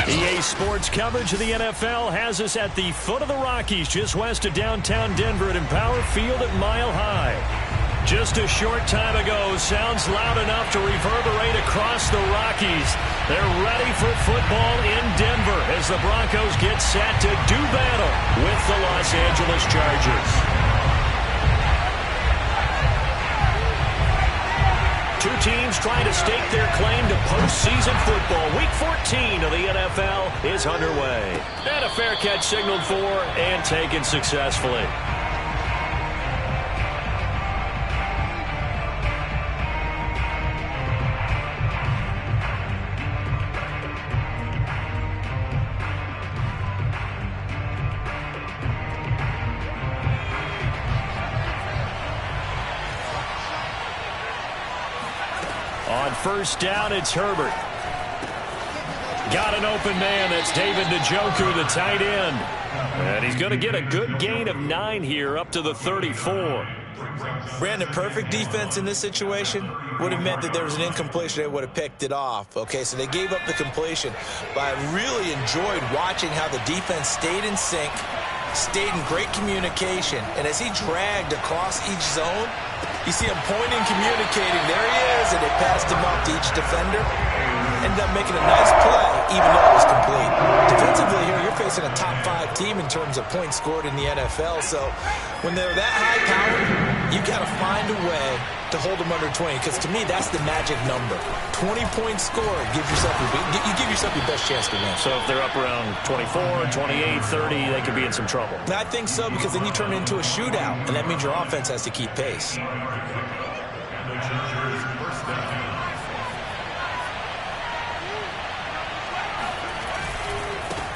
EA Sports coverage of the NFL has us at the foot of the Rockies, just west of downtown Denver at Empower Field at Mile High. Just a short time ago, sounds loud enough to reverberate across the Rockies. They're ready for football in Denver as the Broncos get set to do battle with the Los Angeles Chargers. Two teams trying to stake their claim to postseason football. Week 14 of the NFL is underway. And a fair catch signaled for and taken successfully. On first down, it's Herbert. Got an open man. That's David Njoku, the tight end. And he's going to get a good gain of 9 here, up to the 34. Brandon, perfect defense in this situation would have meant that there was an incompletion. They would have picked it off. Okay, so they gave up the completion. But I really enjoyed watching how the defense stayed in sync, stayed in great communication. And as he dragged across each zone, you see him pointing, communicating. There he is, and they passed him up to each defender. Ended up making a nice play, even though it was complete. Defensively here, you're facing a top-5 team in terms of points scored in the NFL. So when they're that high-powered, you got to find a way to hold them under 20. Because to me, that's the magic number. 20-point score gives yourself you give yourself your best chance to win. So if they're up around 24, 28, 30, they could be in some trouble. I think so, because then you turn it into a shootout, and that means your offense has to keep pace.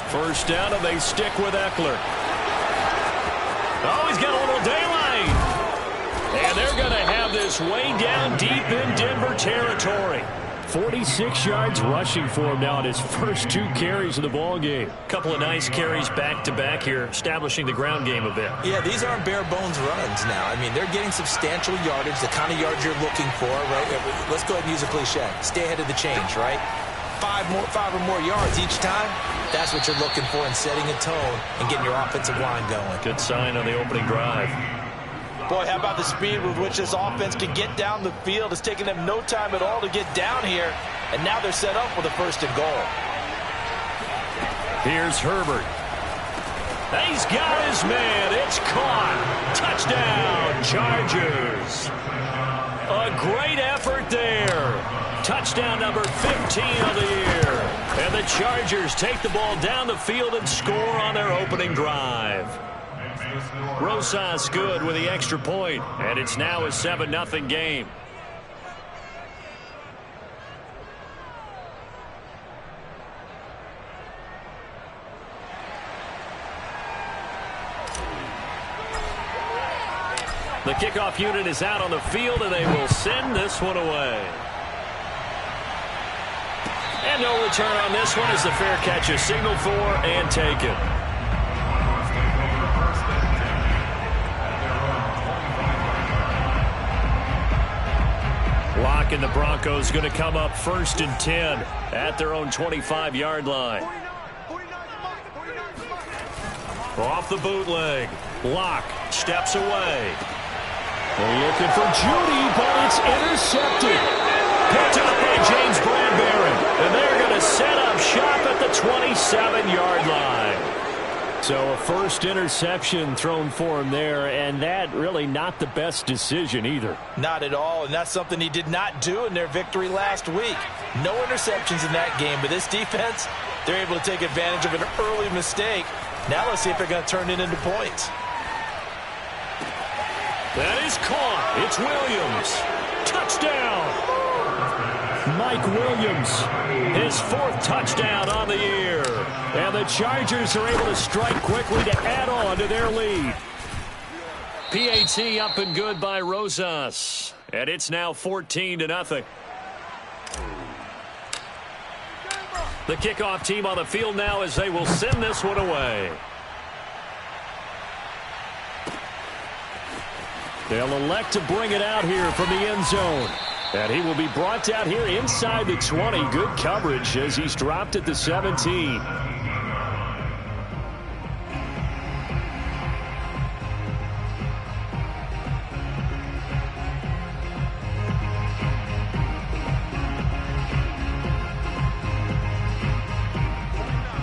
First down, and they stick with Eckler. Oh, he's got a little daylight. And they're going to have this way down deep in Denver territory. 46 yards rushing for him now in his first 2 carries of the ball game. Couple of nice carries back-to-back here, establishing the ground game a bit. Yeah, these aren't bare-bones runs now. I mean, they're getting substantial yardage, the kind of yards you're looking for, right? Let's go ahead and use a cliche. Stay ahead of the change, right? 5 or more yards each time. That's what you're looking for in setting a tone and getting your offensive line going. Good sign on the opening drive. Boy, how about the speed with which this offense can get down the field? It's taken them no time at all to get down here, and now they're set up with a 1st and goal. Here's Herbert. He's got his man. It's caught. Touchdown, Chargers. A great effort there. Touchdown number 15 of the year. And the Chargers take the ball down the field and score on their opening drive. Rosas good with the extra point, and it's now a 7-0 game. The kickoff unit is out on the field, and they will send this one away. And no return on this one as the fair catch is signaled for and taken. Lock and the Broncos going to come up 1st and 10 at their own 25-yard line. Off the bootleg. Lock steps away. They're looking for Judy, but it's intercepted. Picked up by James Bradbury. And they're going to set up shop at the 27-yard line. So a first interception thrown for him there, and that really not the best decision either. Not at all, and that's something he did not do in their victory last week. No interceptions in that game, but this defense, they're able to take advantage of an early mistake. Now let's see if they're going to turn it into points. That is caught. It's Williams. Touchdown. Mike Williams, his 4th touchdown on the year. And the Chargers are able to strike quickly to add on to their lead. PAT up and good by Rosas. And it's now 14-0. The kickoff team on the field now as they will send this one away. They'll elect to bring it out here from the end zone. And he will be brought down here inside the 20. Good coverage as he's dropped at the 17.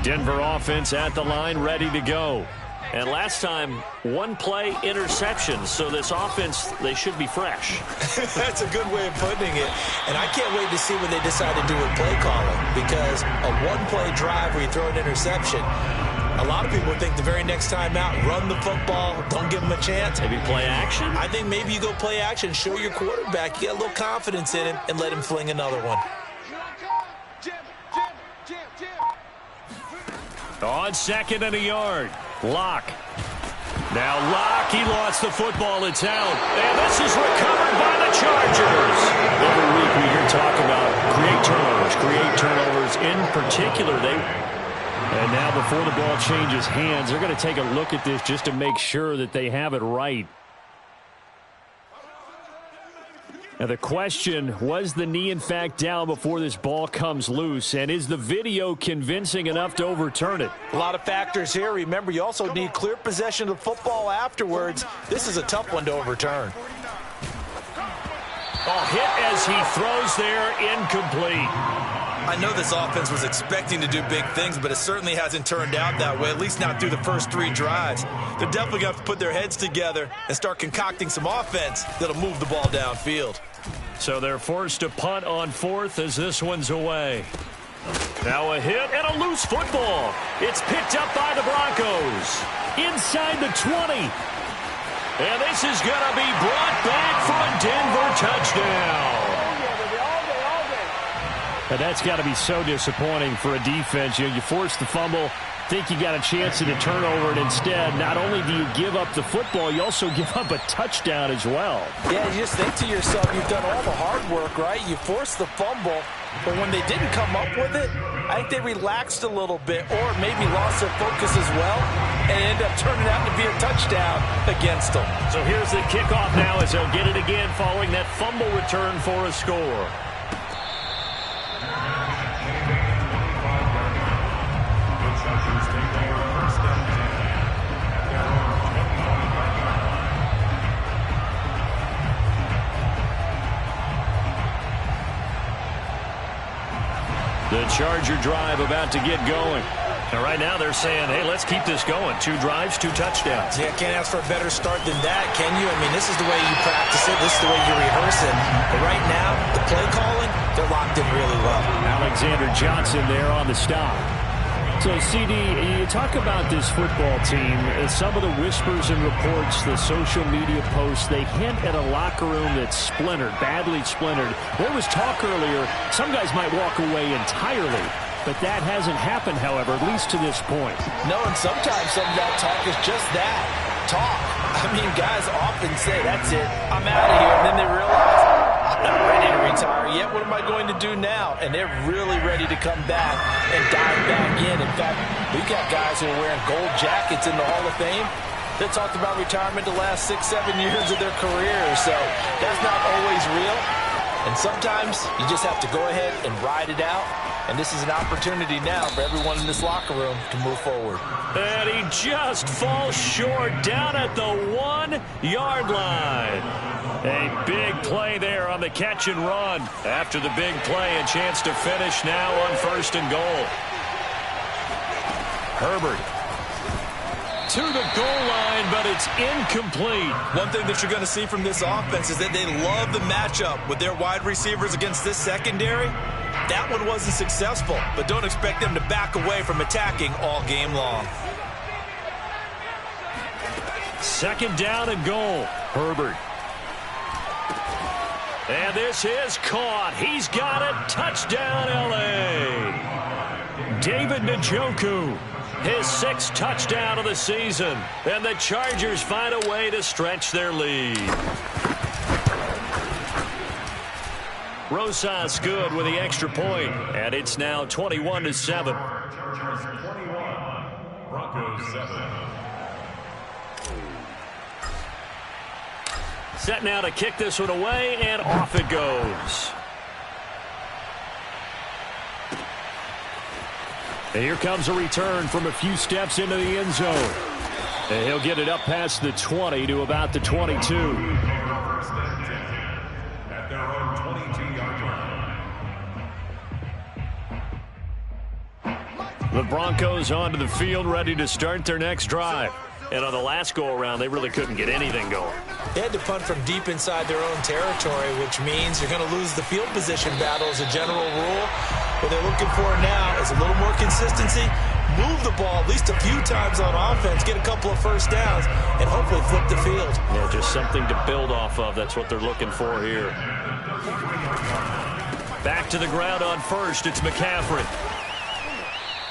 Denver offense at the line, ready to go. And last time, one play interception. So this offense, they should be fresh. That's a good way of putting it. And I can't wait to see what they decide to do with play calling. Because a one-play drive where you throw an interception, a lot of people think the very next time out, run the football, don't give them a chance. Maybe play action? I think maybe you go play action, show your quarterback you got a little confidence in him, and let him fling another one. On second and a yard. Locke. Now Locke, he lost the football. It's out. And this is recovered by the Chargers. Every week we hear talk about create turnovers. In particular, and now before the ball changes hands, they're going to take a look at this just to make sure that they have it right. Now the question, was the knee in fact down before this ball comes loose? And is the video convincing enough to overturn it? A lot of factors here. Remember, you also need clear possession of the football afterwards. This is a tough one to overturn. Hit as he throws there, incomplete. I know this offense was expecting to do big things, but it certainly hasn't turned out that way, at least not through the first 3 drives. They're definitely going to have to put their heads together and start concocting some offense that'll move the ball downfield. So they're forced to punt on 4th as this one's away. Now a hit and a loose football. It's picked up by the Broncos. Inside the 20. And this is going to be brought back for a Denver touchdown. And that's got to be so disappointing for a defense. You force the fumble, think you got a chance at a turnover, and instead, not only do you give up the football, you also give up a touchdown as well. Yeah, you just think to yourself, you've done all the hard work, right? You forced the fumble, but when they didn't come up with it, I think they relaxed a little bit or maybe lost their focus as well, and it ended up turning out to be a touchdown against them. So here's the kickoff now as they'll get it again following that fumble return for a score. The Charger drive about to get going. And right now they're saying, hey, let's keep this going. 2 drives, 2 touchdowns. Yeah, can't ask for a better start than that, can you? I mean, this is the way you practice it. This is the way you rehearse it. But right now, the play calling, they're locked in really well. Alexander Johnson there on the stop. So, CD, you talk about this football team, some of the whispers and reports, the social media posts, they hint at a locker room that's splintered, badly splintered. There was talk earlier, some guys might walk away entirely, but that hasn't happened, however, at least to this point. No, and sometimes some of that talk is just that, talk. I mean, guys often say, that's it, I'm out of here, and then they realize, I'm not ready to retire yet. What am I going to do now? And they're really ready to come back and dive back in. In fact, we've got guys who are wearing gold jackets in the Hall of Fame that talked about retirement the last 6-7 years of their career. So that's not always real. And sometimes you just have to go ahead and ride it out. And this is an opportunity now for everyone in this locker room to move forward. And he just falls short down at the 1-yard line. A big play there on the catch and run. After the big play, a chance to finish now on 1st and goal. Herbert to the goal line, but it's incomplete. One thing that you're going to see from this offense is that they love the matchup with their wide receivers against this secondary. That one wasn't successful, but don't expect them to back away from attacking all game long. 2nd down and goal. Herbert. And this is caught. He's got it. Touchdown, L.A. David Njoku, his 6th touchdown of the season. And the Chargers find a way to stretch their lead. Rosas good with the extra point, and it's now 21-7. Broncos 7. Set now to kick this one away, and off it goes. And here comes a return from a few steps into the end zone. And he'll get it up past the 20 to about the 22. At their own 22-yard line. The Broncos onto the field, ready to start their next drive. And on the last go-around, they really couldn't get anything going. They had to punt from deep inside their own territory, which means you're going to lose the field position battle as a general rule. What they're looking for now is a little more consistency, move the ball at least a few times on offense, get a couple of first downs, and hopefully flip the field. Yeah, just something to build off of. That's what they're looking for here. Back to the ground on first. It's McCaffrey.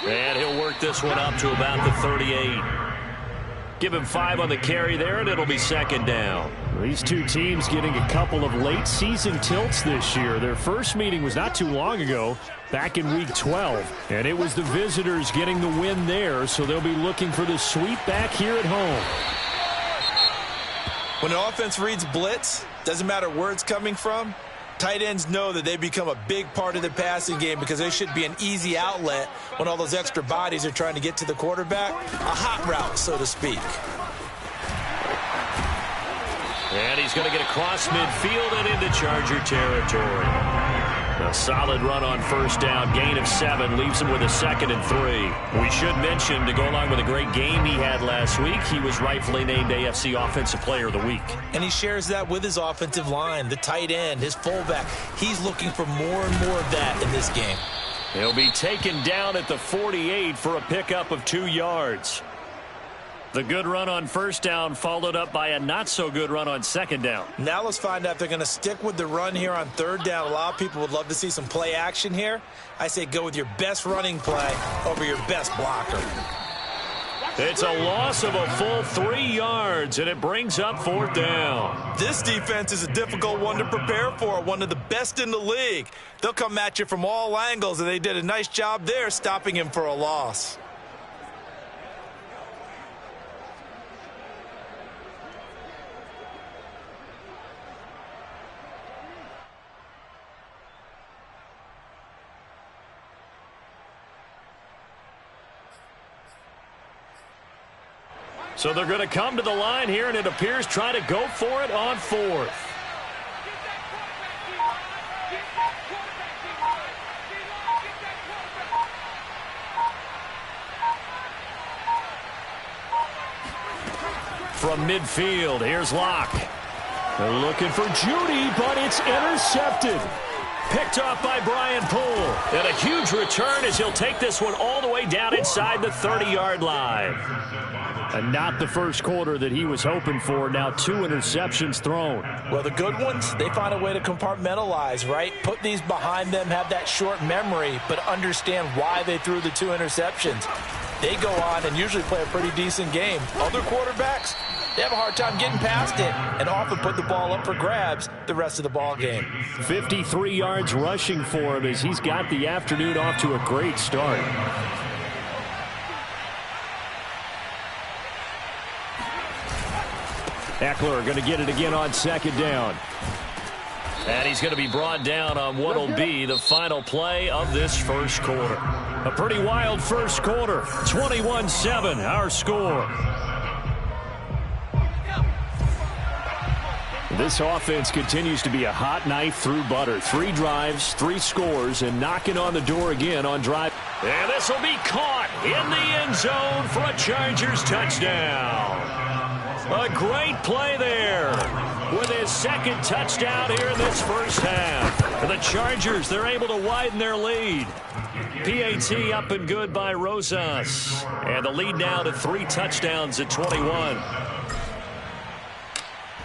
And he'll work this one up to about the 38. Give him 5 on the carry there, and it'll be second down. These two teams getting a couple of late-season tilts this year. Their first meeting was not too long ago, back in Week 12. And it was the visitors getting the win there, so they'll be looking for the sweep back here at home. When an offense reads blitz, doesn't matter where it's coming from, tight ends know that they become a big part of the passing game because they should be an easy outlet when all those extra bodies are trying to get to the quarterback. A hot route, so to speak. And he's going to get across midfield and into Charger territory. A solid run on first down, gain of 7, leaves him with a 2nd and 3. We should mention, to go along with a great game he had last week, he was rightfully named AFC Offensive Player of the Week. And he shares that with his offensive line, the tight end, his fullback. He's looking for more and more of that in this game. He'll be taken down at the 48 for a pickup of 2 yards. The good run on first down followed up by a not-so-good run on second down. Now let's find out if they're going to stick with the run here on third down. A lot of people would love to see some play action here. I say go with your best running play over your best blocker. It's a loss of a full 3 yards, and it brings up 4th down. This defense is a difficult one to prepare for, one of the best in the league. They'll come at you from all angles, and they did a nice job there stopping him for a loss. So they're going to come to the line here, and it appears try to go for it on 4th. From midfield, here's Locke. They're looking for Judy, but it's intercepted. Picked off by Brian Poole. And a huge return as he'll take this one all the way down inside the 30-yard line. And not the first quarter that he was hoping for. Now 2 interceptions thrown. Well, the good ones, they find a way to compartmentalize, right? Put these behind them, have that short memory, but understand why they threw the 2 interceptions. They go on and usually play a pretty decent game. Other quarterbacks, they have a hard time getting past it and often put the ball up for grabs the rest of the ball game. 53 yards rushing for him as he's got the afternoon off to a great start. Eckler going to get it again on second down. And he's going to be brought down on what will be the final play of this first quarter. A pretty wild first quarter. 21-7, our score. This offense continues to be a hot knife through butter. 3 drives, 3 scores, and knocking on the door again on drive. And this will be caught in the end zone for a Chargers touchdown. A great play there with his 2nd touchdown here in this first half. For the Chargers, they're able to widen their lead. PAT up and good by Rosas. And the lead now to 3 touchdowns at 21.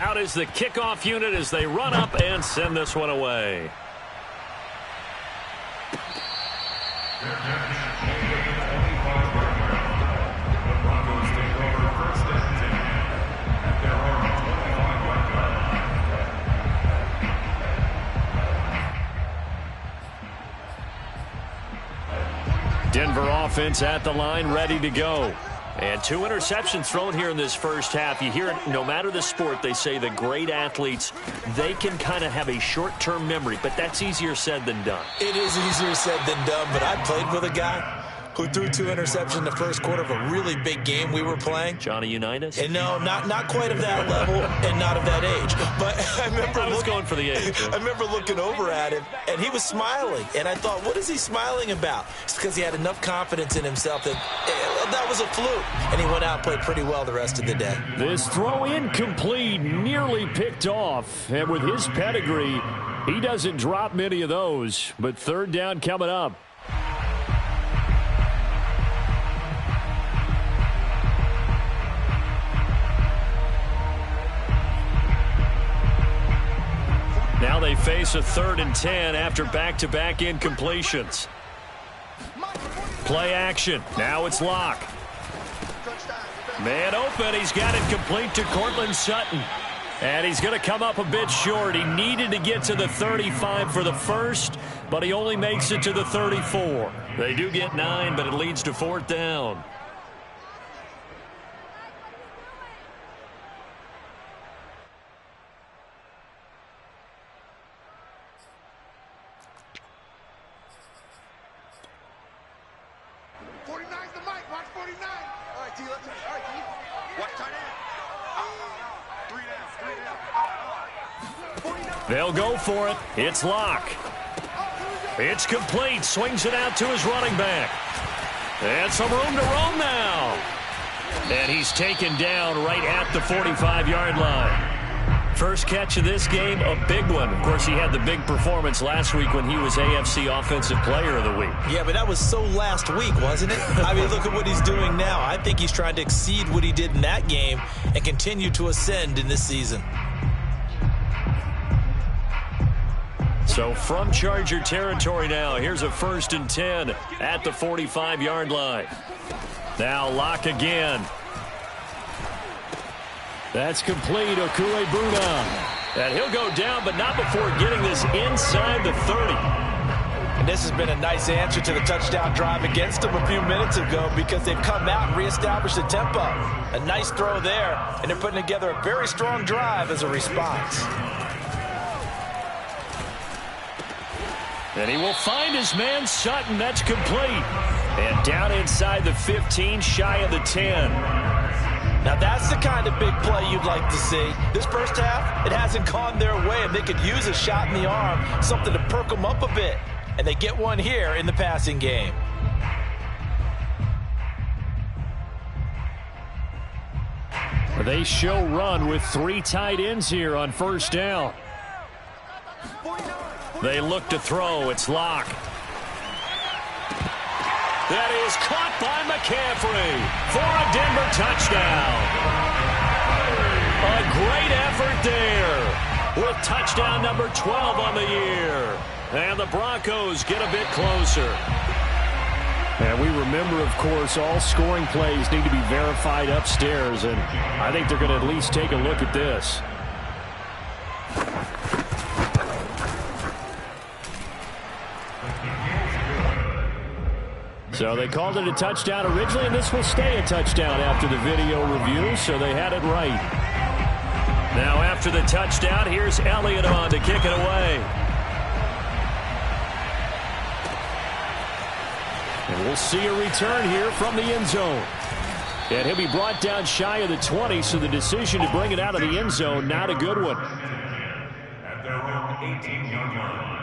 Out is the kickoff unit as they run up and send this one away. Denver offense at the line, ready to go. And 2 interceptions thrown here in this first half. You hear it, no matter the sport, they say the great athletes, they can kind of have a short-term memory, but that's easier said than done. It is easier said than done, but I played with a guy who threw 2 interceptions in the first quarter of a really big game we were playing. Johnny Unitas? And no, not quite of that level and not of that age. But I was going for the age. I remember looking over at him, and he was smiling. And I thought, what is he smiling about? It's because he had enough confidence in himself that that was a fluke. And he went out and played pretty well the rest of the day. This throw incomplete, nearly picked off. And with his pedigree, he doesn't drop many of those. But 3rd down coming up. Now they face a 3rd and 10 after back-to-back incompletions. Play action. Now it's Locke. Man open. He's got it complete to Courtland Sutton. And he's going to come up a bit short. He needed to get to the 35 for the first, but he only makes it to the 34. They do get 9, but it leads to 4th down. They'll go for it. It's Locke. It's complete. Swings it out to his running back. And some room to roam now. And he's taken down right at the 45-yard line. First catch of this game, a big one. Of course, he had the big performance last week when he was AFC Offensive Player of the Week. Yeah, but that was so last week, wasn't it? I mean, look at what he's doing now. I think he's trying to exceed what he did in that game and continue to ascend in this season. So from Charger territory now, here's a 1st and 10 at the 45-yard line. Now Locke again. That's complete. Okuegbuna. And he'll go down, but not before getting this inside the 30. And this has been a nice answer to the touchdown drive against them a few minutes ago because they've come out and reestablished the tempo. A nice throw there, and they're putting together a very strong drive as a response. And he will find his man Sutton. That's complete. And down inside the 15, shy of the 10. Now that's the kind of big play you'd like to see. This first half, it hasn't gone their way, and they could use a shot in the arm, something to perk them up a bit. And they get one here in the passing game. They show run with 3 tight ends here on 1st down. They look to throw. It's Locke. That is caught by McCaffrey for a Denver touchdown. A great effort there with touchdown number 12 on the year. And the Broncos get a bit closer. And we remember, of course, all scoring plays need to be verified upstairs. And I think they're going to at least take a look at this. So they called it a touchdown originally, and this will stay a touchdown after the video review, so they had it right. Now after the touchdown, here's Elliott on to kick it away. And we'll see a return here from the end zone. And he'll be brought down shy of the 20, so the decision to bring it out of the end zone, not a good one. At their own 18-yard line.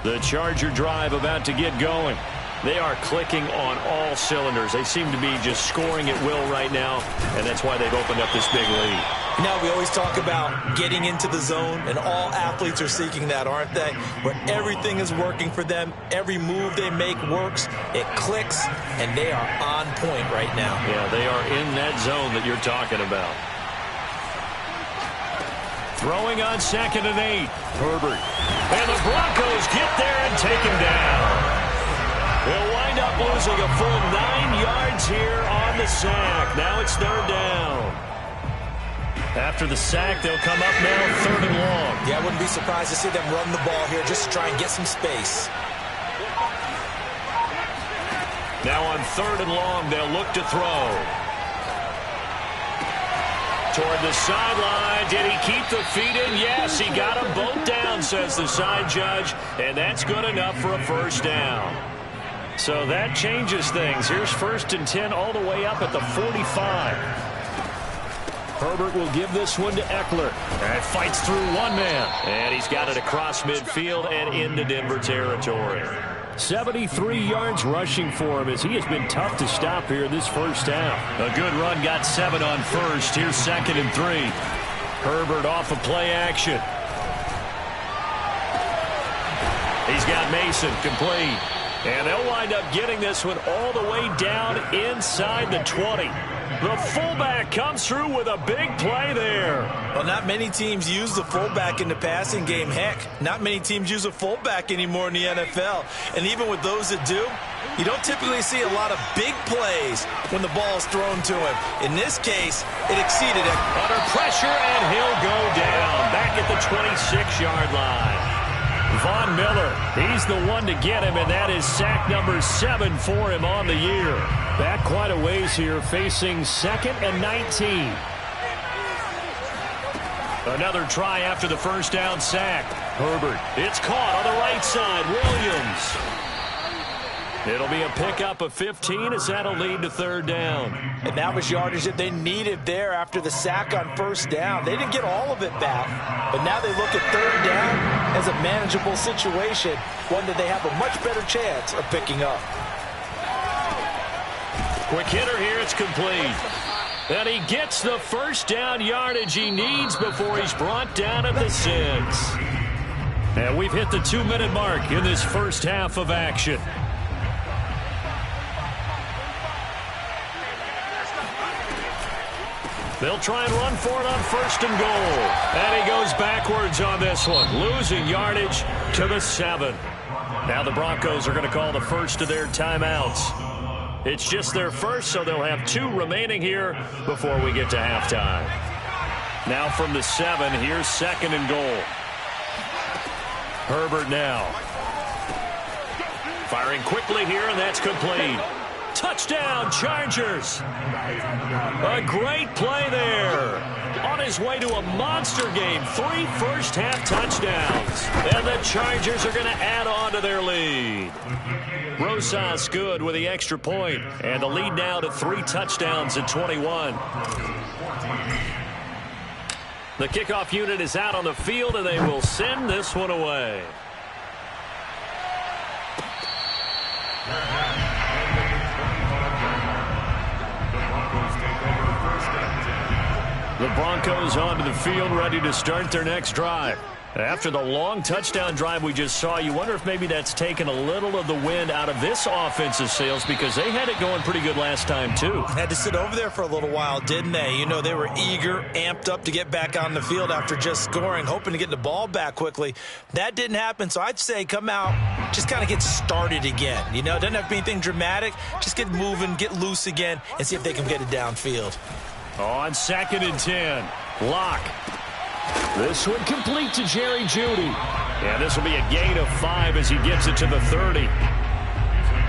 The Charger drive about to get going. They are clicking on all cylinders. They seem to be just scoring at will right now, and that's why they've opened up this big lead. Now, we always talk about getting into the zone, and all athletes are seeking that, aren't they? Where everything is working for them. Every move they make works. It clicks, and they are on point right now. Yeah, they are in that zone that you're talking about. Throwing on 2nd and 8. Herbert. And the Broncos get there and take him down. They'll wind up losing a full 9 yards here on the sack. Now it's 3rd down. After the sack, they'll come up now 3rd and long. Yeah, I wouldn't be surprised to see them run the ball here just to try and get some space. Now on 3rd and long, they'll look to throw. Toward the sideline. Did he keep the feet in? Yes, he got them both down, says the side judge, and that's good enough for a first down. So that changes things. Here's 1st and 10 all the way up at the 45. Herbert will give this one to Eckler. And fights through one man. And he's got it across midfield and into Denver territory. 73 yards rushing for him as he has been tough to stop here in this first half. A good run, got 7 on first. Here's 2nd and 3. Herbert off of play action. He's got Mason complete. And they'll wind up getting this one all the way down inside the 20. The fullback comes through with a big play there. Well, not many teams use the fullback in the passing game. Heck, not many teams use a fullback anymore in the NFL. And even with those that do, you don't typically see a lot of big plays when the ball is thrown to him. In this case, it exceeded it. Under pressure, and he'll go down back at the 26-yard line. Von Miller, he's the one to get him, and that is sack number 7 for him on the year. Back quite a ways here, facing 2nd and 19. Another try after the first down sack. Herbert, it's caught on the right side. Williams. It'll be a pickup of 15 as that'll lead to 3rd down. And that was yardage that they needed there after the sack on 1st down. They didn't get all of it back, but now they look at 3rd down as a manageable situation, one that they have a much better chance of picking up. Quick hitter here, it's complete. And he gets the first down yardage he needs before he's brought down at the 6. And we've hit the 2-minute mark in this first half of action. They'll try and run for it on 1st and goal. And he goes backwards on this one, losing yardage to the 7. Now the Broncos are going to call the first of their timeouts. It's just their first, so they'll have 2 remaining here before we get to halftime. Now from the 7, here's 2nd and goal. Herbert now. Firing quickly here, and that's complete. Touchdown, Chargers. A great play there. On his way to a monster game. 3 first-half touchdowns. And the Chargers are going to add on to their lead. Rosas good with the extra point. And the lead now to 3 touchdowns at 21. The kickoff unit is out on the field, and they will send this one away. The Broncos onto the field, ready to start their next drive. After the long touchdown drive we just saw, you wonder if maybe that's taken a little of the wind out of this offensive sails, because they had it going pretty good last time, too. Had to sit over there for a little while, didn't they? You know, they were eager, amped up to get back on the field after just scoring, hoping to get the ball back quickly. That didn't happen, so I'd say come out, just kind of get started again. You know, it doesn't have to be anything dramatic. Just get moving, get loose again, and see if they can get it downfield. On 2nd and 10, Locke. This one complete to Jerry Jeudy. And this will be a gain of 5 as he gets it to the 30.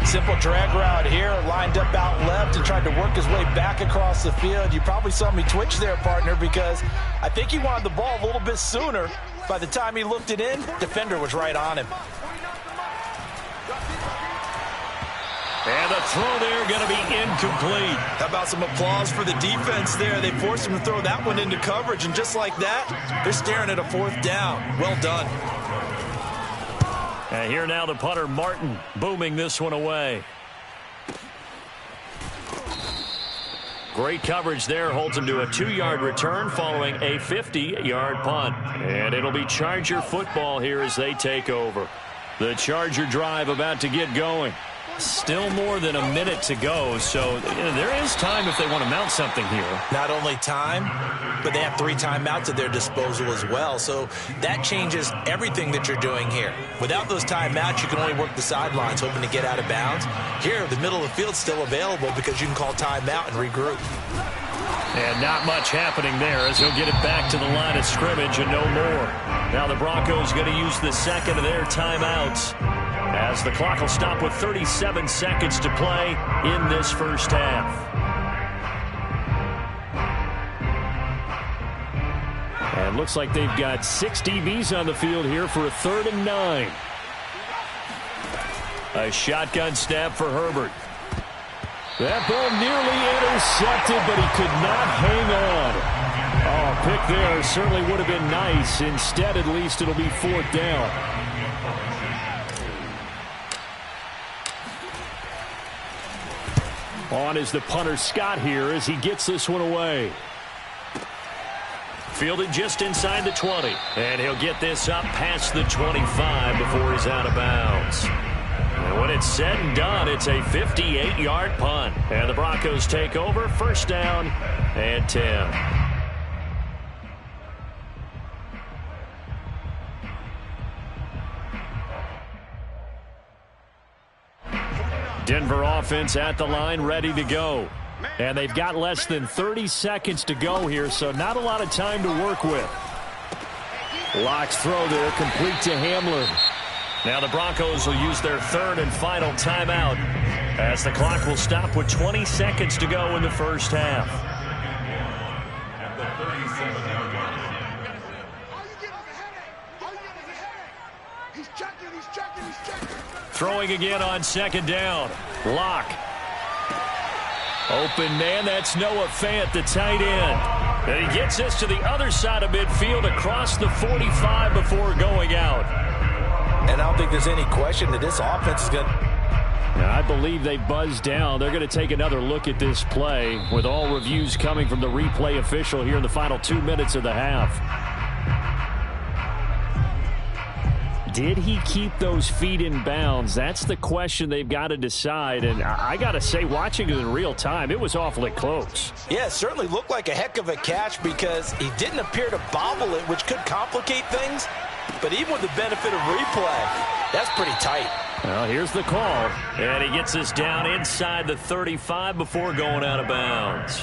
Simple drag route here, lined up out left and tried to work his way back across the field. You probably saw me twitch there, partner, because I think he wanted the ball a little bit sooner. By the time he looked it in, defender was right on him. And the throw there going to be incomplete. How about some applause for the defense there? They forced him to throw that one into coverage, and just like that, they're staring at a 4th down. Well done. And here now the punter, Martin, booming this one away. Great coverage there, holds him to a 2-yard return following a 50-yard punt. And it'll be Charger football here as they take over. The Charger drive about to get going. Still more than a minute to go, so there is time if they want to mount something here. Not only time, but they have 3 timeouts at their disposal as well, so that changes everything that you're doing here. Without those timeouts, you can only work the sidelines, hoping to get out of bounds. Here, the middle of the field's still available because you can call timeout and regroup. And not much happening there as he'll get it back to the line of scrimmage and no more. Now the Broncos going to use the second of their timeouts as the clock will stop with 37 seconds to play in this first half. And looks like they've got 6 DBs on the field here for a 3rd and 9. A shotgun snap for Herbert. That ball nearly intercepted, but he could not hang on. Oh, pick there certainly would have been nice. Instead, at least, it'll be 4th down. On is the punter Scott here as he gets this one away. Fielded just inside the 20. And he'll get this up past the 25 before he's out of bounds. And when it's said and done, it's a 58-yard punt. And the Broncos take over, 1st down and 10. Denver offense at the line, ready to go. And they've got less than 30 seconds to go here, so not a lot of time to work with. Lock's throw there, complete to Hamler. Now the Broncos will use their 3rd and final timeout as the clock will stop with 20 seconds to go in the first half. At the 37-yard line. Throwing again on 2nd down. Lock. Open man, that's Noah Fant, the tight end. And he gets this to the other side of midfield across the 45 before going out. And I don't think there's any question that this offense is going to... I believe they buzzed down. They're going to take another look at this play with all reviews coming from the replay official here in the final 2 minutes of the half. Did he keep those feet in bounds? That's the question they've got to decide. And I got to say, watching it in real time, it was awfully close. Yeah, it certainly looked like a heck of a catch because he didn't appear to bobble it, which could complicate things. But even with the benefit of replay, that's pretty tight. Well, here's the call. And he gets this down inside the 35 before going out of bounds.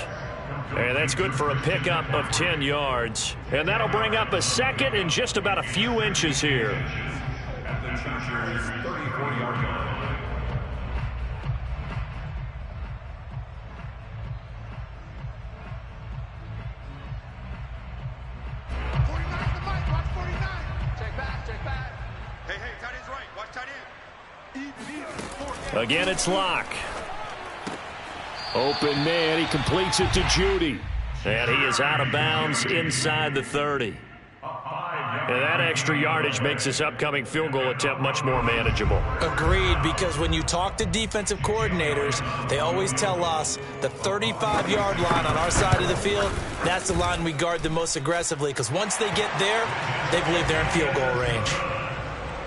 And that's good for a pickup of 10 yards. And that'll bring up a 2nd and just about a few inches here. At the Chargers' 34-yard line. Again, it's Lock. Open man, he completes it to Judy. And he is out of bounds inside the 30. And that extra yardage makes this upcoming field goal attempt much more manageable. Agreed, because when you talk to defensive coordinators, they always tell us the 35-yard line on our side of the field, that's the line we guard the most aggressively, because once they get there, they believe they're in field goal range.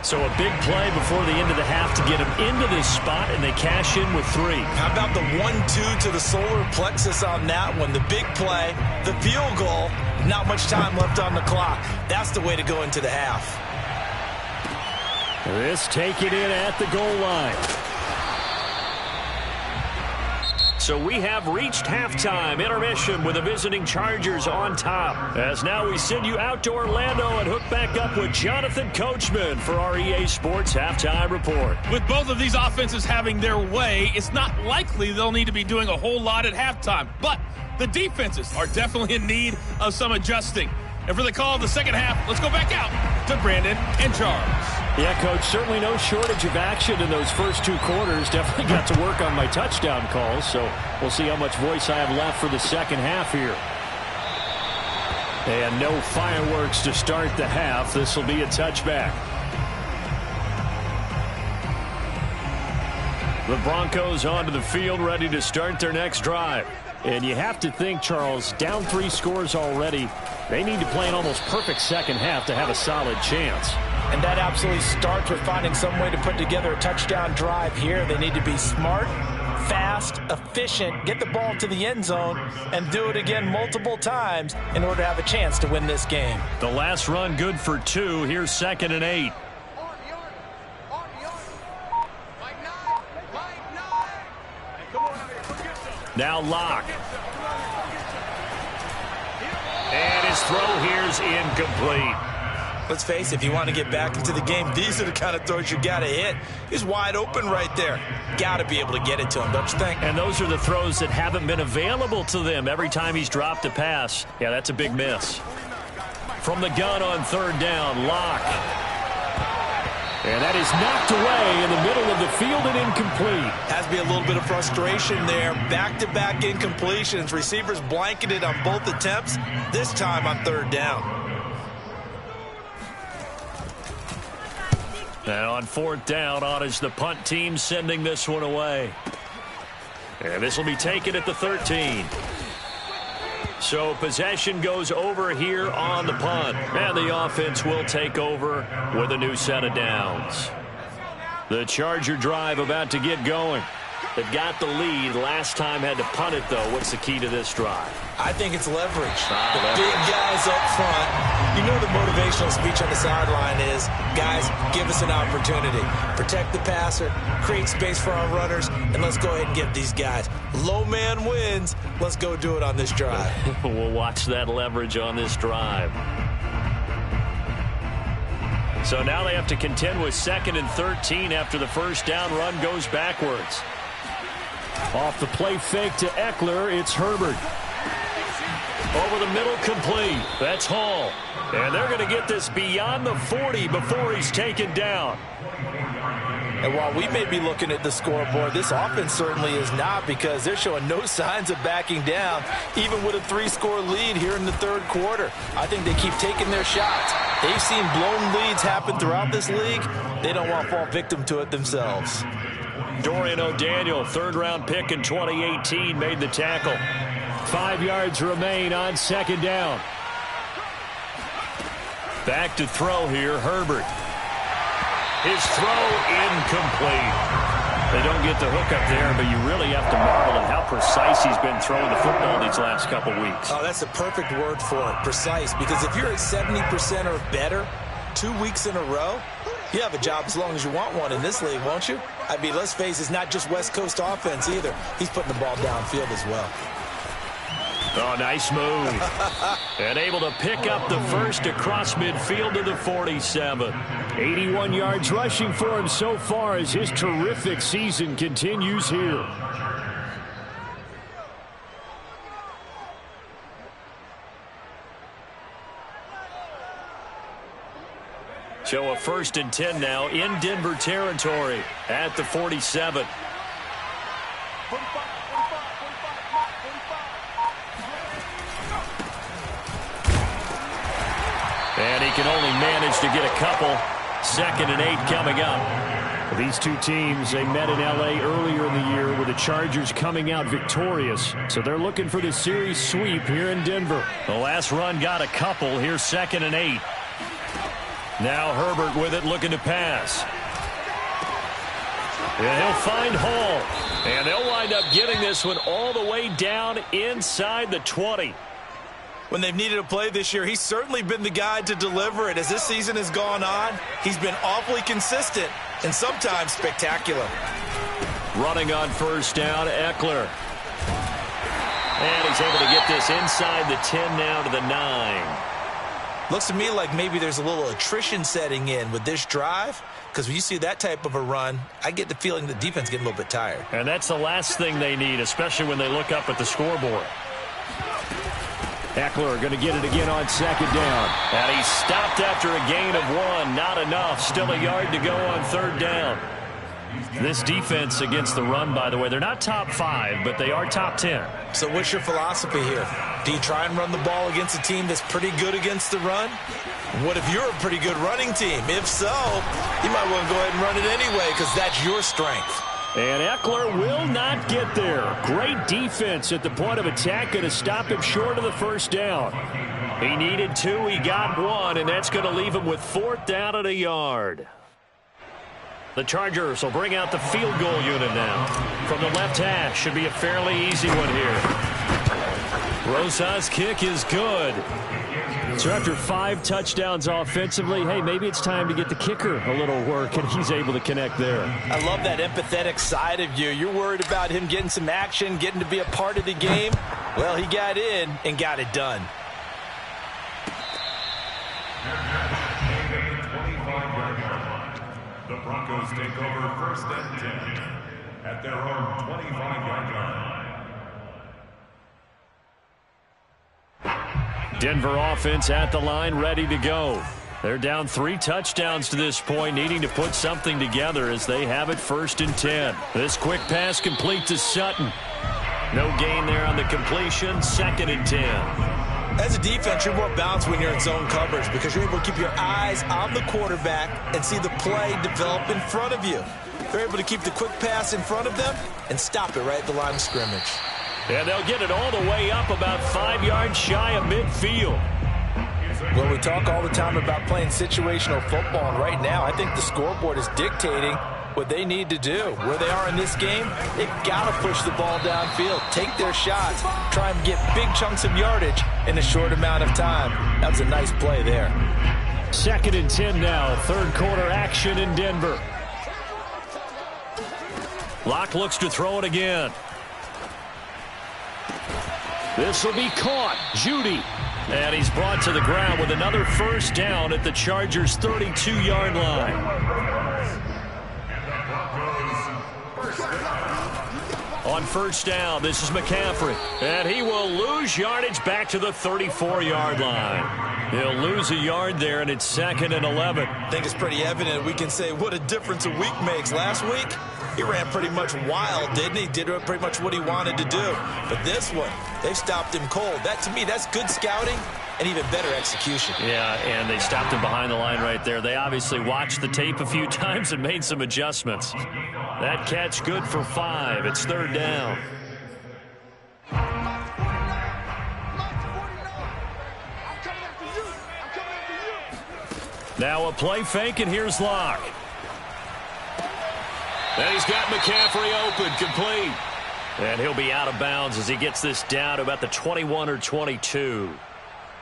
So a big play before the end of the half to get them into this spot, and they cash in with 3. How about the 1-2 to the solar plexus on that one? The big play, the field goal, not much time left on the clock. That's the way to go into the half. This taken in at the goal line. So we have reached halftime intermission with the visiting Chargers on top. As now we send you out to Orlando and hook back up with Jonathan Coachman for our EA Sports Halftime Report. With both of these offenses having their way, it's not likely they'll need to be doing a whole lot at halftime. But the defenses are definitely in need of some adjusting. And for the call of the second half, let's go back out to Brandon and Charles. Yeah, Coach, certainly no shortage of action in those first 2 quarters. Definitely got to work on my touchdown calls, so we'll see how much voice I have left for the second half here. And no fireworks to start the half. This will be a touchback. The Broncos onto the field, ready to start their next drive. And you have to think, Charles, down 3 scores already. They need to play an almost perfect second half to have a solid chance. And that absolutely starts with finding some way to put together a touchdown drive here. They need to be smart, fast, efficient, get the ball to the end zone, and do it again multiple times in order to have a chance to win this game. The last run good for 2. Here's 2nd and 8. Now Lock. His throw here's incomplete. Let's face it, if you want to get back into the game, these are the kind of throws you got to hit. He's wide open right there. Got to be able to get it to him, don't you think? And those are the throws that haven't been available to them every time he's dropped a pass. Yeah, that's a big miss. From the gun on third down, Locke. And that is knocked away in the middle of the field and incomplete. Has to be a little bit of frustration there. Back-to-back incompletions. Receivers blanketed on both attempts, this time on third down. And on fourth down, on is the punt team sending this one away. And this will be taken at the 13. So possession goes over here on the punt. And the offense will take over with a new set of downs. The Charger drive about to get going. They've got the lead. Last time had to punt it, though. What's the key to this drive? I think it's leverage. The big guys up front. You know the motivational speech on the sideline is, guys, give us an opportunity. Protect the passer, create space for our runners, and let's go ahead and get these guys. Low man wins. Let's go do it on this drive. We'll watch that leverage on this drive. So now they have to contend with 2nd and 13 after the first down run goes backwards. Off the play fake to Eckler, it's Herbert. Over the middle, complete. That's Hall. And they're going to get this beyond the 40 before he's taken down. And while we may be looking at the scoreboard, this offense certainly is not, because they're showing no signs of backing down, even with a 3-score lead here in the third quarter. I think they keep taking their shots. They've seen blown leads happen throughout this league. They don't want to fall victim to it themselves. Dorian O'Daniel, third-round pick in 2018, made the tackle. 5 yards remain on 2nd down. Back to throw here, Herbert. His throw incomplete. They don't get the hook up there, but you really have to marvel at how precise he's been throwing the football these last couple weeks. Oh, that's the perfect word for it, precise, because if you're at 70% or better 2 weeks in a row, you have a job as long as you want one in this league, won't you? I mean, let's face it, it's not just West Coast offense either. He's putting the ball downfield as well. Oh, nice move. And able to pick up the first across midfield to the 47. 81 yards rushing for him so far as his terrific season continues here. So a 1st and 10 now in Denver territory at the 47. And he can only manage to get a couple. 2nd and 8 coming up. These two teams, they met in L.A. earlier in the year with the Chargers coming out victorious. So they're looking for the series sweep here in Denver. The last run got a couple. Here's 2nd and 8. Now Herbert with it, looking to pass. And he'll find Hall. And they'll wind up getting this one all the way down inside the 20. When they've needed a play this year, he's certainly been the guy to deliver it. As this season has gone on, he's been awfully consistent and sometimes spectacular. Running on first down, Eckler. And he's able to get this inside the 10 now to the 9. Looks to me like maybe there's a little attrition setting in with this drive, because when you see that type of a run, I get the feeling the defense getting a little bit tired. And that's the last thing they need, especially when they look up at the scoreboard. Eckler going to get it again on 2nd down. And he's stopped after a gain of 1. Not enough. Still a yard to go on 3rd down. This defense against the run, by the way, they're not top 5, but they are top 10. So what's your philosophy here? Do you try and run the ball against a team that's pretty good against the run? What if you're a pretty good running team? If so, you might want to go ahead and run it anyway, because that's your strength. And Eckler will not get there. Great defense at the point of attack, going to stop him short of the first down. He needed 2, he got 1, and that's going to leave him with 4th down at a yard. The Chargers will bring out the field goal unit now. From the left hash, should be a fairly easy one here. Rosas' kick is good. So after 5 touchdowns offensively, hey, maybe it's time to get the kicker a little work, and he's able to connect there. I love that empathetic side of you. You're worried about him getting some action, getting to be a part of the game. Well, he got in and got it done. The Broncos take over 1st and 10 at their own 25-yard line. Denver offense at the line, ready to go. They're down 3 touchdowns to this point, needing to put something together as they have it 1st and 10. This quick pass complete to Sutton. No gain there on the completion, 2nd and 10. As a defense, you're more balanced when you're in zone coverage because you're able to keep your eyes on the quarterback and see the play develop in front of you. They're able to keep the quick pass in front of them and stop it right at the line of scrimmage. And they'll get it all the way up about 5 yards shy of midfield. Well, we talk all the time about playing situational football, and right now I think the scoreboard is dictating what they need to do. Where they are in this game, they've got to push the ball downfield, take their shots, try and get big chunks of yardage in a short amount of time. That was a nice play there. 2nd and 10 now, 3rd quarter action in Denver. Locke looks to throw it again. This will be caught. Judy. And he's brought to the ground with another 1st down at the Chargers' 32-yard line. On 1st down, this is McCaffrey. And he will lose yardage back to the 34-yard line. He'll lose a yard there, and it's 2nd and 11. I think it's pretty evident. We can say what a difference a week makes. Last week, he ran pretty much wild, didn't he? Did pretty much what he wanted to do. But this one, they've stopped him cold. That, to me, that's good scouting and even better execution. Yeah, and they stopped him behind the line right there. They obviously watched the tape a few times and made some adjustments. That catch good for 5. It's 3rd down. Now a play fake, and here's Locke. And he's got McCaffrey open, complete. And he'll be out of bounds as he gets this down to about the 21 or 22.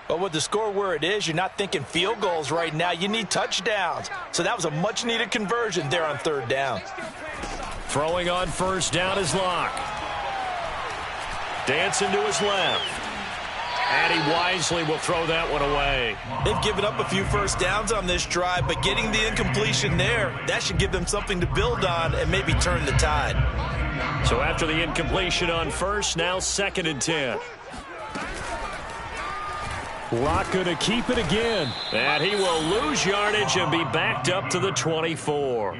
But with the score where it is, you're not thinking field goals right now. You need touchdowns. So that was a much-needed conversion there on 3rd down. Throwing on 1st down is Locke. Dancing to his left. And he wisely will throw that one away. They've given up a few 1st downs on this drive, but getting the incompletion there, that should give them something to build on and maybe turn the tide. So after the incompletion on 1st, now 2nd and 10. Locke going to keep it again. And he will lose yardage and be backed up to the 24.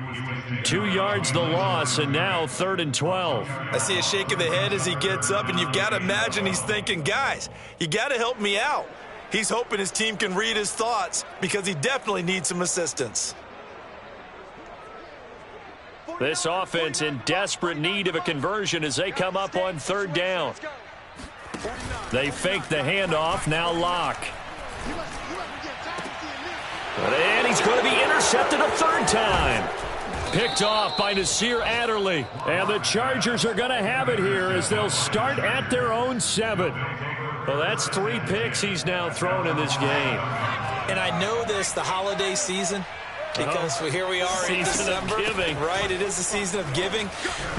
2 yards the loss, and now 3rd and 12. I see a shake of the head as he gets up, and you've got to imagine he's thinking, guys, you got to help me out. He's hoping his team can read his thoughts because he definitely needs some assistance. This offense in desperate need of a conversion as they come up on 3rd down. They fake the handoff. Now Locke. And he's going to be intercepted a 3rd time. Picked off by Nasir Adderley. And the Chargers are going to have it here as they'll start at their own 7. Well, that's 3 picks he's now thrown in this game. And I know this, the holiday season, because here we are in December. Right, it is the season of giving.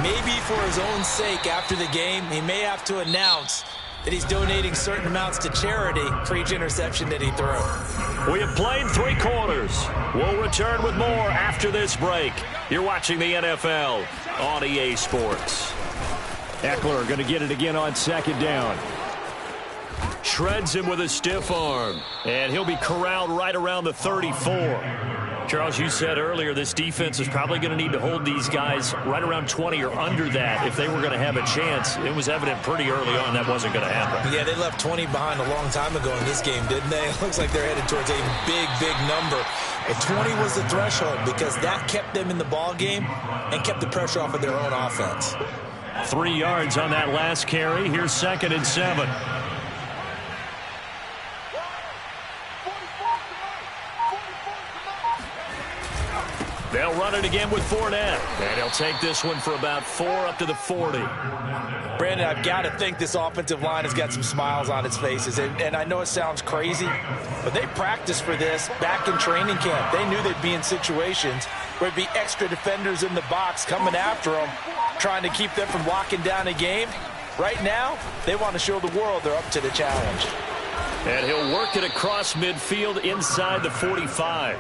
Maybe for his own sake after the game, he may have to announce that he's donating certain amounts to charity for each interception that he threw. We have played 3 quarters. We'll return with more after this break. You're watching the NFL on EA Sports. Eckler going to get it again on 2nd down. Shreds him with a stiff arm. And he'll be corralled right around the 34. Charles, you said earlier this defense is probably going to need to hold these guys right around 20 or under that if they were going to have a chance. It was evident pretty early on that wasn't going to happen. Yeah, they left 20 behind a long time ago in this game, didn't they? It looks like they're headed towards a big, big number. But 20 was the threshold because that kept them in the ball game and kept the pressure off of their own offense. 3 yards on that last carry. Here's 2nd and 7. They'll run it again with Fournette. And he'll take this one for about 4 up to the 40. Brandon, I've got to think this offensive line has got some smiles on its faces. And I know it sounds crazy, but they practiced for this back in training camp. They knew they'd be in situations where it'd be extra defenders in the box coming after them, trying to keep them from locking down a game. Right now, they want to show the world they're up to the challenge. And he'll work it across midfield inside the 45.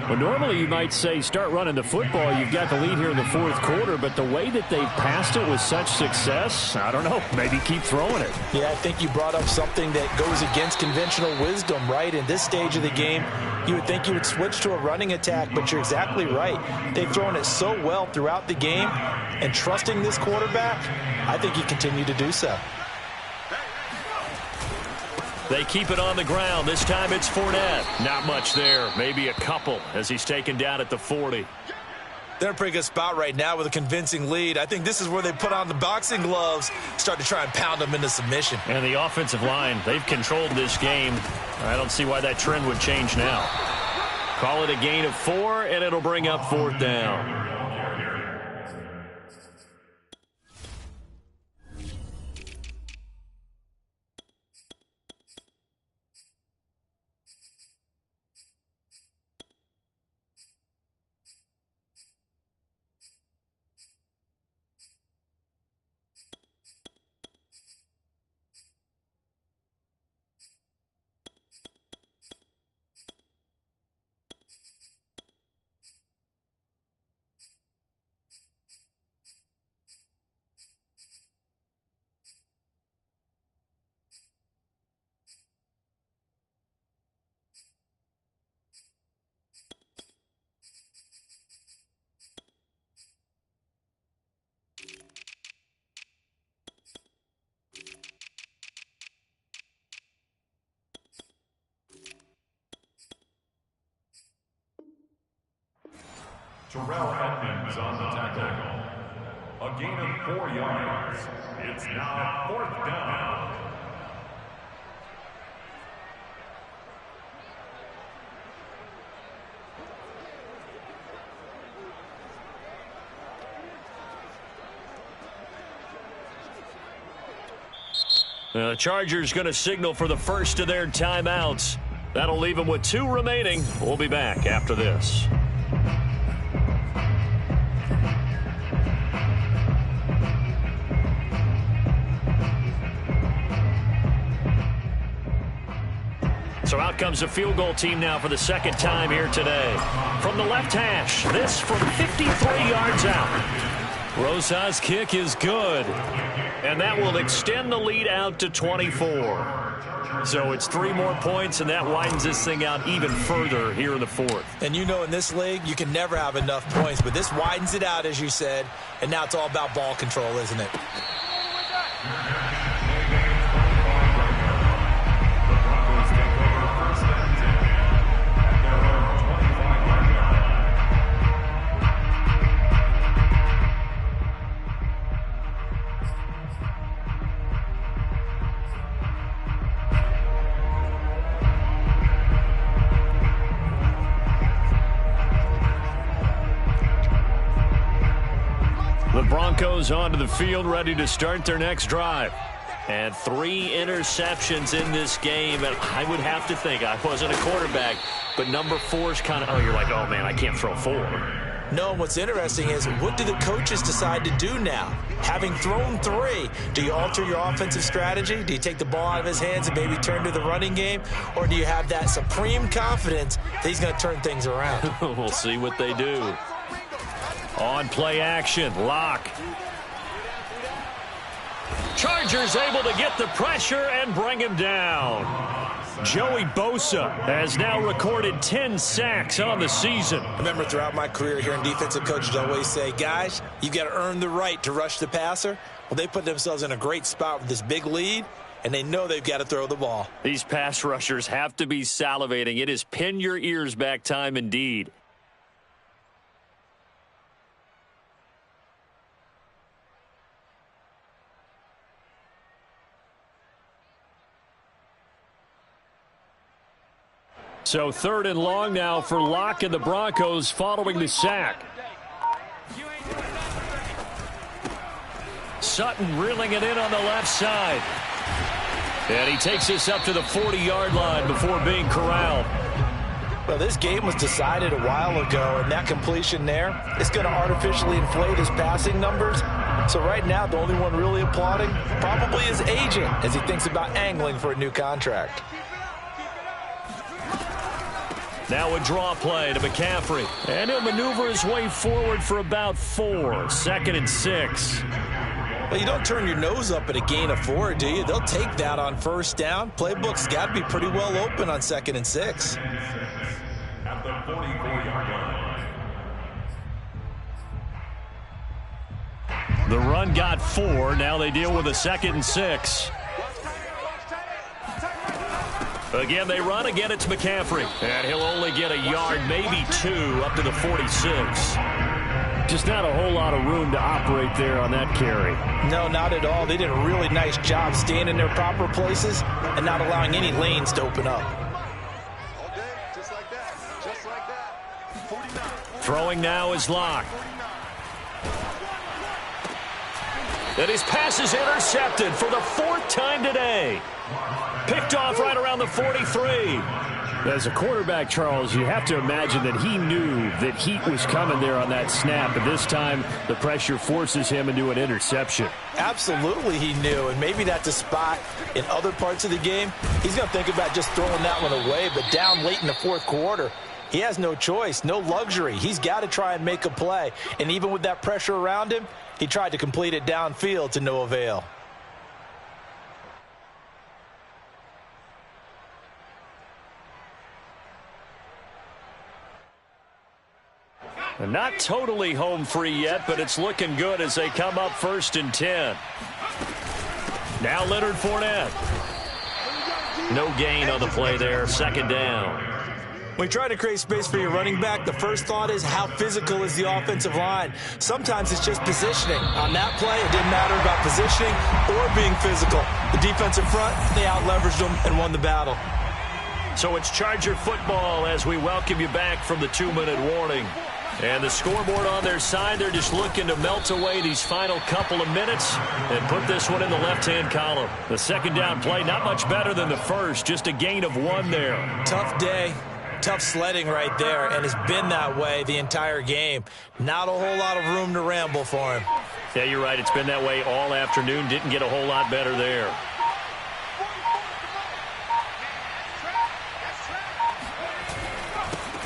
Well, normally you might say start running the football. You've got the lead here in the fourth quarter, but the way that they've passed it with such success, I don't know, maybe keep throwing it. Yeah, I think you brought up something that goes against conventional wisdom, right? In this stage of the game, you would think you would switch to a running attack, but you're exactly right. They've thrown it so well throughout the game, and trusting this quarterback, I think you continue to do so. They keep it on the ground. This time it's Fournette. Not much there. Maybe a couple as he's taken down at the 40. They're in a pretty good spot right now with a convincing lead. I think this is where they put on the boxing gloves, start to try and pound them into submission. And the offensive line, they've controlled this game. I don't see why that trend would change now. Call it a gain of 4, and it'll bring up 4th down. Terrell Edmonds on the tackle. A gain of 4 yards. It's now 4th down. The Chargers going to signal for the first of their timeouts. That'll leave them with 2 remaining. We'll be back after this. So out comes the field goal team now for the second time here today. From the left hash, this from 53 yards out. Rosas' kick is good. And that will extend the lead out to 24. So it's 3 more points, and that widens this thing out even further here in the 4th. And you know in this league, you can never have enough points, but this widens it out, as you said, and now it's all about ball control, isn't it? Broncos onto the field, ready to start their next drive. And 3 interceptions in this game. And I would have to think, I wasn't a quarterback, but number 4 is kind of, oh, you're like, oh, man, I can't throw 4. No, and what's interesting is, what do the coaches decide to do now? Having thrown 3, do you alter your offensive strategy? Do you take the ball out of his hands and maybe turn to the running game? Or do you have that supreme confidence that he's going to turn things around? We'll see what they do. On play action, Locke. Chargers able to get the pressure and bring him down. Joey Bosa has now recorded 10 sacks on the season. I remember throughout my career hearing defensive coaches always say, guys, you've got to earn the right to rush the passer. Well, they put themselves in a great spot with this big lead, and they know they've got to throw the ball. These pass rushers have to be salivating. It is pin your ears back time indeed. So 3rd and long now for Locke and the Broncos following the sack. Sutton reeling it in on the left side. And he takes this up to the 40-yard line before being corralled. Well, this game was decided a while ago, and that completion there is going to artificially inflate his passing numbers. So right now, the only one really applauding probably his agent as he thinks about angling for a new contract. Now a draw play to McCaffrey. And he'll maneuver his way forward for about 4. 2nd and 6. Well, you don't turn your nose up at a gain of 4, do you? They'll take that on first down. Playbook's got to be pretty well open on 2nd and 6. At the 44-yard line. The run got 4. Now they deal with a 2nd and 6. Again, they run. Again, it's McCaffrey. And he'll only get a yard, maybe 2, up to the 46. Just not a whole lot of room to operate there on that carry. No, not at all. They did a really nice job staying in their proper places and not allowing any lanes to open up. Throwing now is Locke. And his pass is intercepted for the 4th time today. Picked off right around the 43. As a quarterback, Charles, you have to imagine that he knew that heat was coming there on that snap. And this time, the pressure forces him into an interception. Absolutely he knew. And maybe that's a spot in other parts of the game. He's going to think about just throwing that one away. But down late in the 4th quarter, he has no choice, no luxury. He's got to try and make a play. And even with that pressure around him, he tried to complete it downfield to no avail. And not totally home free yet, but it's looking good as they come up 1st and 10. Now Leonard Fournette. No gain on the play there, 2nd down. When you try to create space for your running back, the first thought is how physical is the offensive line. Sometimes it's just positioning. On that play, it didn't matter about positioning or being physical. The defensive front, they out-leveraged them and won the battle. So it's Charger football as we welcome you back from the 2-minute warning. And the scoreboard on their side, they're just looking to melt away these final couple of minutes and put this one in the left-hand column. The 2nd down play, not much better than the first, just a gain of 1 there. Tough day, tough sledding right there, and it's been that way the entire game. Not a whole lot of room to ramble for him. Yeah, you're right. It's been that way all afternoon. Didn't get a whole lot better there.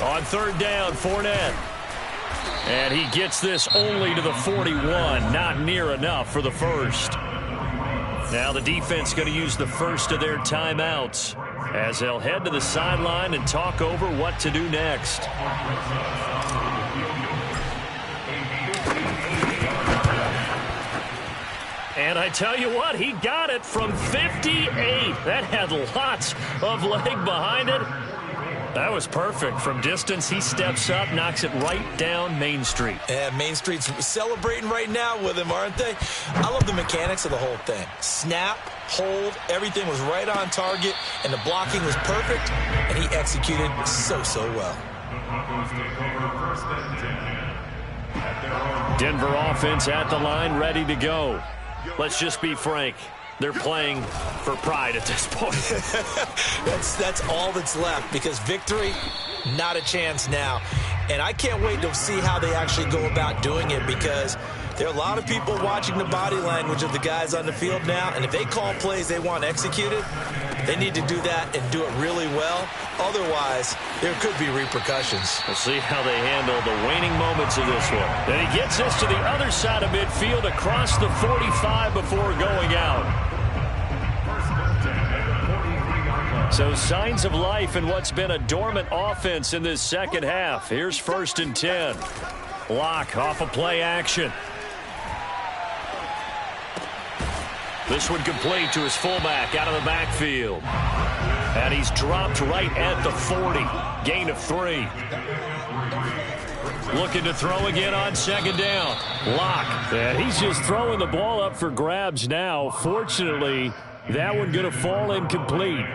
On 3rd down, Fournette. And he gets this only to the 41. Not near enough for the first. Now the defense going to use the first of their timeouts as they'll head to the sideline and talk over what to do next. And I tell you what, he got it from 58. That had lots of leg behind it. That was perfect. From distance, he steps up, knocks it right down Main Street. Yeah, Main Street's celebrating right now with him, aren't they? I love the mechanics of the whole thing. Snap, hold, everything was right on target, and the blocking was perfect, and he executed so well. Denver offense at the line, ready to go. Let's just be frank. They're playing for pride at this point. That's all that's left, because victory, not a chance now. And I can't wait to see how they actually go about doing it, because there are a lot of people watching the body language of the guys on the field now, and if they call plays they want executed, they need to do that and do it really well. Otherwise, there could be repercussions. We'll see how they handle the waning moments of this one. Then he gets this to the other side of midfield across the 45 before going out. So signs of life in what's been a dormant offense in this 2nd half. Here's 1st and 10. Locke off of play action. This one complete to his fullback out of the backfield. And he's dropped right at the 40. Gain of 3. Looking to throw again on 2nd down. Locke. And he's just throwing the ball up for grabs now. Fortunately, that one going to fall incomplete.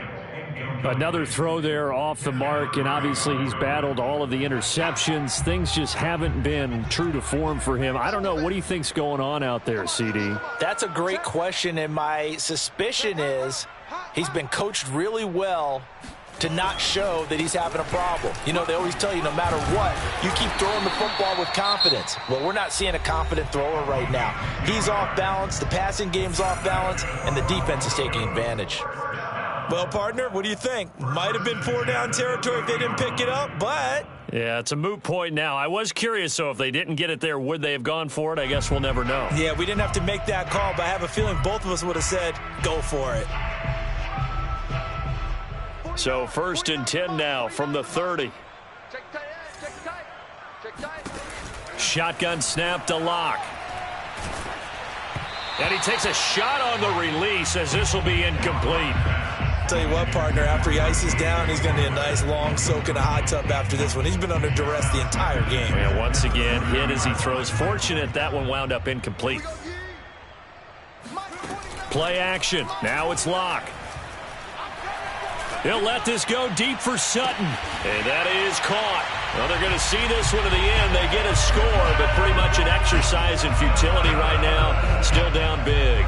Another throw there off the mark, and obviously he's battled all of the interceptions. Things just haven't been true to form for him. I don't know. What do you think's going on out there, CD? That's a great question, and my suspicion is he's been coached really well to not show that he's having a problem. You know, they always tell you no matter what, you keep throwing the football with confidence. Well, we're not seeing a confident thrower right now. He's off balance, the passing game's off balance, and the defense is taking advantage. Well, partner, what do you think? Might have been 4-down territory if they didn't pick it up, but... Yeah, it's a moot point now. I was curious, so if they didn't get it there, would they have gone for it? I guess we'll never know. Yeah, we didn't have to make that call, but I have a feeling both of us would have said, go for it. So 1st and 10 now from the 30. Shotgun snap to Locke. And he takes a shot on the release as this will be incomplete. Tell you what, partner, after he ices down, he's going to need a nice long soak in a hot tub after this one. He's been under duress the entire game. And once again, hit as he throws. Fortunate that one wound up incomplete. Play action. Now it's Locke. He'll let this go deep for Sutton. And that is caught. Well, they're going to see this one to the end. They get a score, but pretty much an exercise in futility right now. Still down big.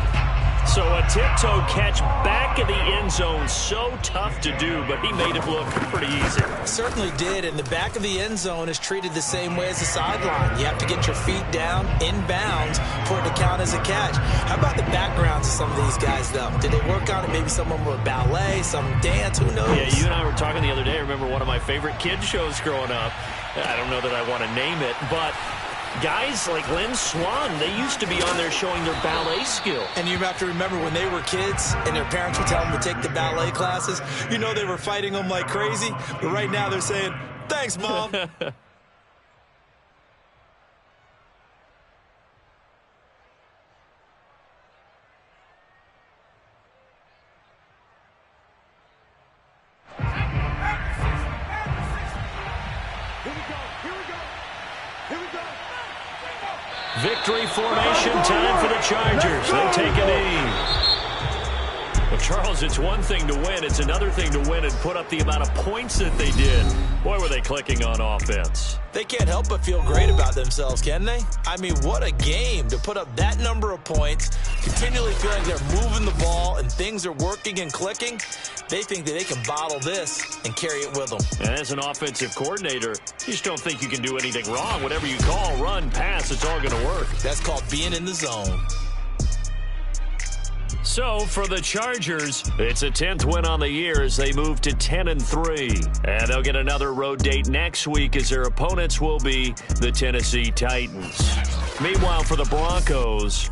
So a tiptoe catch back in the end zone, so tough to do, but he made it look pretty easy. Certainly did, and the back of the end zone is treated the same way as the sideline. You have to get your feet down, inbounds, for it to count as a catch. How about the backgrounds of some of these guys, though? Did they work on it? Maybe some of them were ballet, some dance, who knows? Yeah, you and I were talking the other day. I remember one of my favorite kids shows growing up. I don't know that I want to name it, but... guys like Lynn Swan, they used to be on there showing their ballet skill. And you have to remember when they were kids and their parents would tell them to take the ballet classes, you know they were fighting them like crazy. But right now they're saying, thanks, Mom. Victory formation time for the Chargers. They take a knee. Well, Charles, it's one thing to win. It's another thing to win and put up the amount of points that they did. Boy, were they clicking on offense. They can't help but feel great about themselves, can they? I mean, what a game to put up that number of points, continually feeling they're moving the ball and things are working and clicking. They think that they can bottle this and carry it with them. And as an offensive coordinator, you just don't think you can do anything wrong. Whatever you call, run, pass, it's all going to work. That's called being in the zone. So for the Chargers, it's a 10th win on the year as they move to 10-3. And they'll get another road date next week as their opponents will be the Tennessee Titans. Meanwhile, for the Broncos,